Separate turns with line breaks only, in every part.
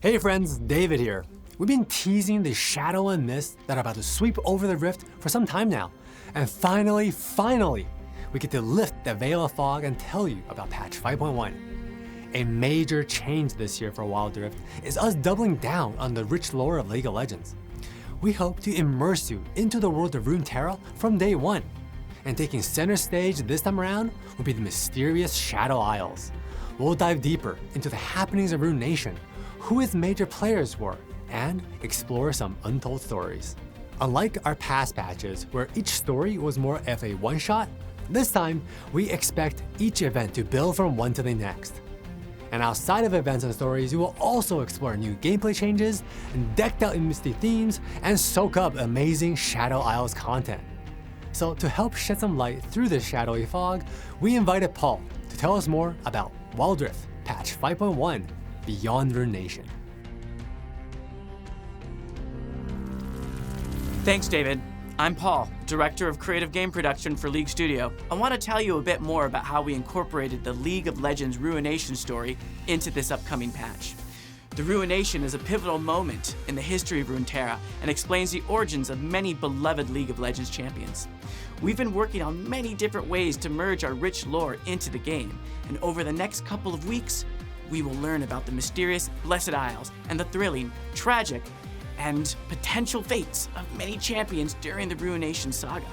Hey friends, David here. We've been teasing the shadow and mist that are about to sweep over the rift for some time now. And finally, we get to lift the veil of fog and tell you about patch 5.1. A major change this year for Wild Rift is us doubling down on the rich lore of League of Legends. We hope to immerse you into the world of Runeterra from day one. And taking center stage this time around will be the mysterious Shadow Isles. We'll dive deeper into the happenings of Rune Nation, who its major players were, and explore some untold stories. Unlike our past patches, where each story was more of a one-shot, this time we expect each event to build from one to the next. And outside of events and stories, you will also explore new gameplay changes, and decked out in misty themes, and soak up amazing Shadow Isles content. So to help shed some light through this shadowy fog, we invited Paul to tell us more about Wild Rift patch 5.1, Beyond Rune Nation.
Thanks, David. I'm Paul, Director of Creative Game Production for League Studio. I want to tell you a bit more about how we incorporated the League of Legends Ruination story into this upcoming patch. The Ruination is a pivotal moment in the history of Runeterra and explains the origins of many beloved League of Legends champions. We've been working on many different ways to merge our rich lore into the game, and over the next couple of weeks, we will learn about the mysterious Blessed Isles and the thrilling, tragic, and potential fates of many champions during the Ruination saga.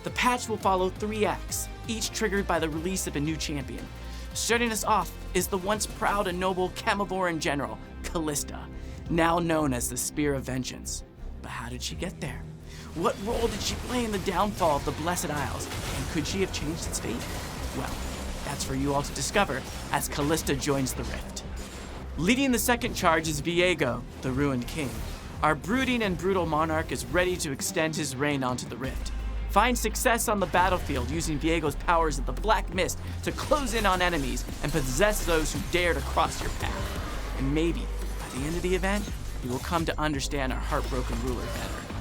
The patch will follow 3 acts, each triggered by the release of a new champion. Starting us off is the once proud and noble Camavoran general, Kalista, now known as the Spear of Vengeance. But how did she get there? What role did she play in the downfall of the Blessed Isles, and could she have changed its fate? Well, that's for you all to discover as Kalista joins the Rift. Leading the second charge is Viego, the Ruined King. Our brooding and brutal monarch is ready to extend his reign onto the Rift. Find success on the battlefield using Viego's powers of the Black Mist to close in on enemies and possess those who dare to cross your path. And maybe, by the end of the event, you will come to understand our heartbroken ruler better.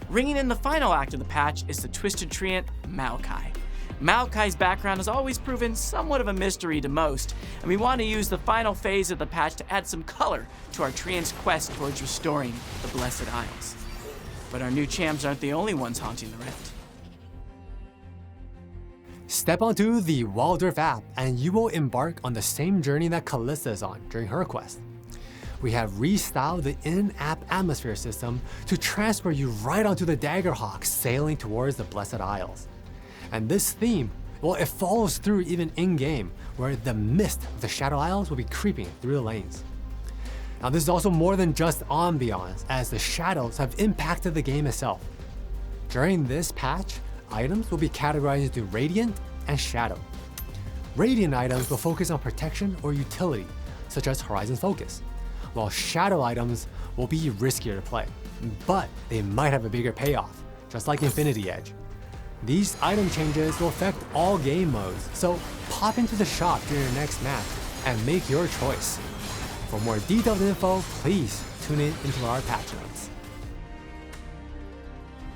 Ringing in the final act of the patch is the twisted treant, Maokai. Maokai's background has always proven somewhat of a mystery to most, and we want to use the final phase of the patch to add some color to our treant's quest towards restoring the Blessed Isles. But our new champs aren't the only ones haunting the Rift.
Step onto the Wild Rift app and you will embark on the same journey that Kalista is on during her quest. We have restyled the in-app atmosphere system to transport you right onto the Daggerhawk sailing towards the Blessed Isles. And this theme, well, it follows through even in-game, where the mist of the Shadow Isles will be creeping through the lanes. Now this is also more than just ambiance, as the shadows have impacted the game itself. During this patch, items will be categorized into Radiant and Shadow. Radiant items will focus on protection or utility, such as Horizon Focus, while Shadow items will be riskier to play, but they might have a bigger payoff, just like Infinity Edge. These item changes will affect all game modes, so pop into the shop during your next match and make your choice. For more detailed info, please tune in into our patch notes.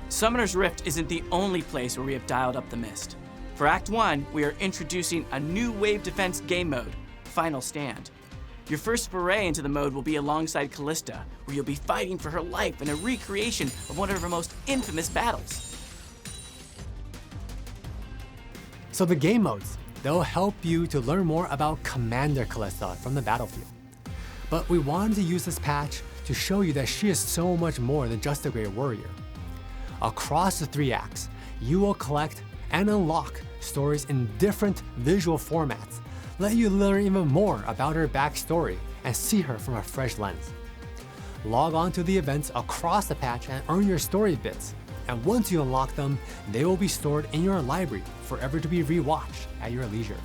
Summoner's Rift isn't the only place where we have dialed up the mist. For Act 1, we are introducing a new wave defense game mode, Final Stand. Your first foray into the mode will be alongside Kalista, where you'll be fighting for her life in a recreation of one of her most infamous battles.
So the game modes, they'll help you to learn more about Commander Kalista from the battlefield. But we wanted to use this patch to show you that she is so much more than just a great warrior. Across the 3 acts, you will collect and unlock stories in different visual formats, let you learn even more about her backstory and see her from a fresh lens. Log on to the events across the patch and earn your story bits. And once you unlock them, they will be stored in your library, forever to be rewatched at your leisure.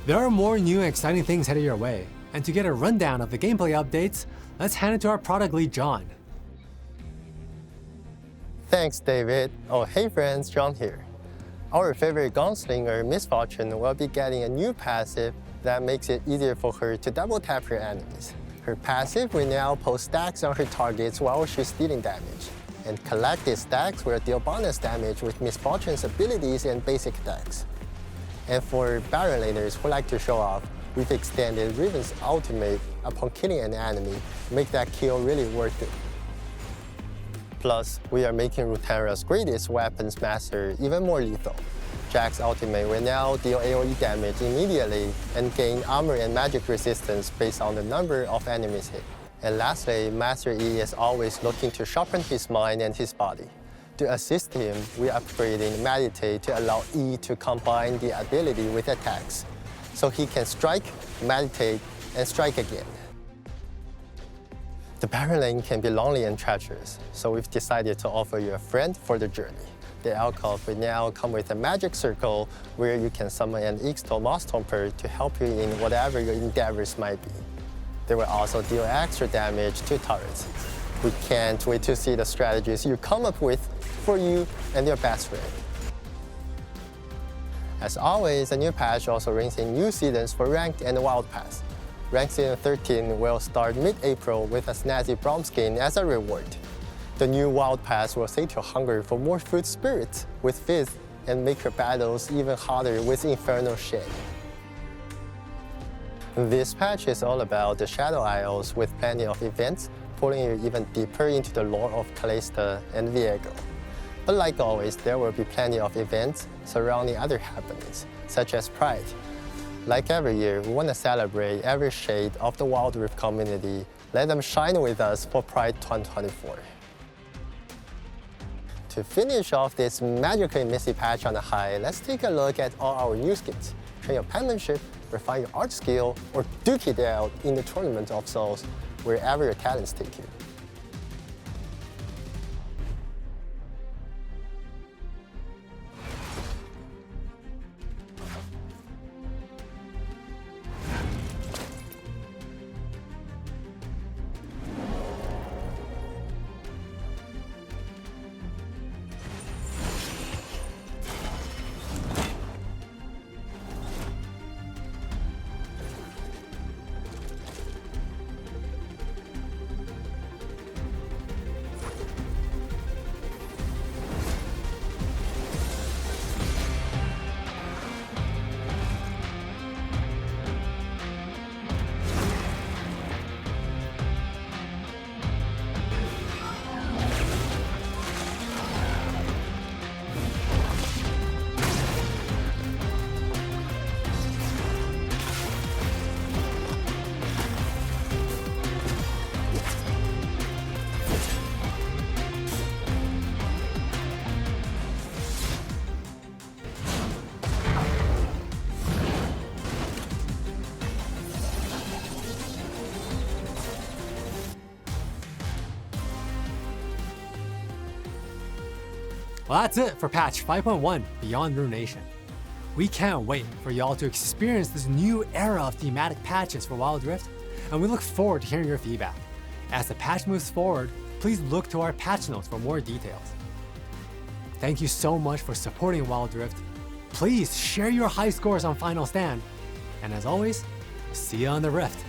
There are more new and exciting things headed your way, and to get a rundown of the gameplay updates, let's hand it to our product lead, John.
Thanks, David. Oh, hey friends, John here. Our favorite gunslinger, Miss Fortune, will be getting a new passive that makes it easier for her to double tap her enemies. Her passive will now post stacks on her targets while she's dealing damage, and collected stacks will deal bonus damage with Miss Fortune's abilities and basic attacks. And for Baron laners who like to show off, we've extended Riven's ultimate upon killing an enemy, make that kill really worth it. Plus, we are making Runeterra's greatest weapons master even more lethal. Jack's ultimate will now deal AoE damage immediately and gain armor and magic resistance based on the number of enemies hit. And lastly, Master E is always looking to sharpen his mind and his body. To assist him, we are upgrading Meditate to allow E to combine the ability with attacks, so he can strike, meditate, and strike again. The Barren Lane can be lonely and treacherous, so we've decided to offer you a friend for the journey. The alcove will now come with a magic circle where you can summon an Ixtal Moss Thumper to help you in whatever your endeavors might be. They will also deal extra damage to turrets. We can't wait to see the strategies you come up with for you and your best friend. As always, the new patch also brings in new seasons for Ranked and Wild Pass. Ranked Season 13 will start mid-April with a snazzy Bronze skin as a reward. The new Wild Pass will sate your hunger for more food spirits with Fizz and make your battles even harder with Infernal Shade. This patch is all about the Shadow Isles with plenty of events, pulling you even deeper into the lore of Callista and Viego. But like always, there will be plenty of events surrounding other happenings, such as Pride. Like every year, we want to celebrate every shade of the Wild Rift community. Let them shine with us for Pride 2024. To finish off this magically messy patch on a high, let's take a look at all our new skins. Train your penmanship, refine your art skill, or duke it out in the Tournament of Souls, wherever your talents take you.
Well, that's it for patch 5.1 Beyond Ruination. We can't wait for y'all to experience this new era of thematic patches for Wild Rift, and we look forward to hearing your feedback. As the patch moves forward, please look to our patch notes for more details. Thank you so much for supporting Wild Rift. Please share your high scores on Final Stand, and as always, see you on the Rift.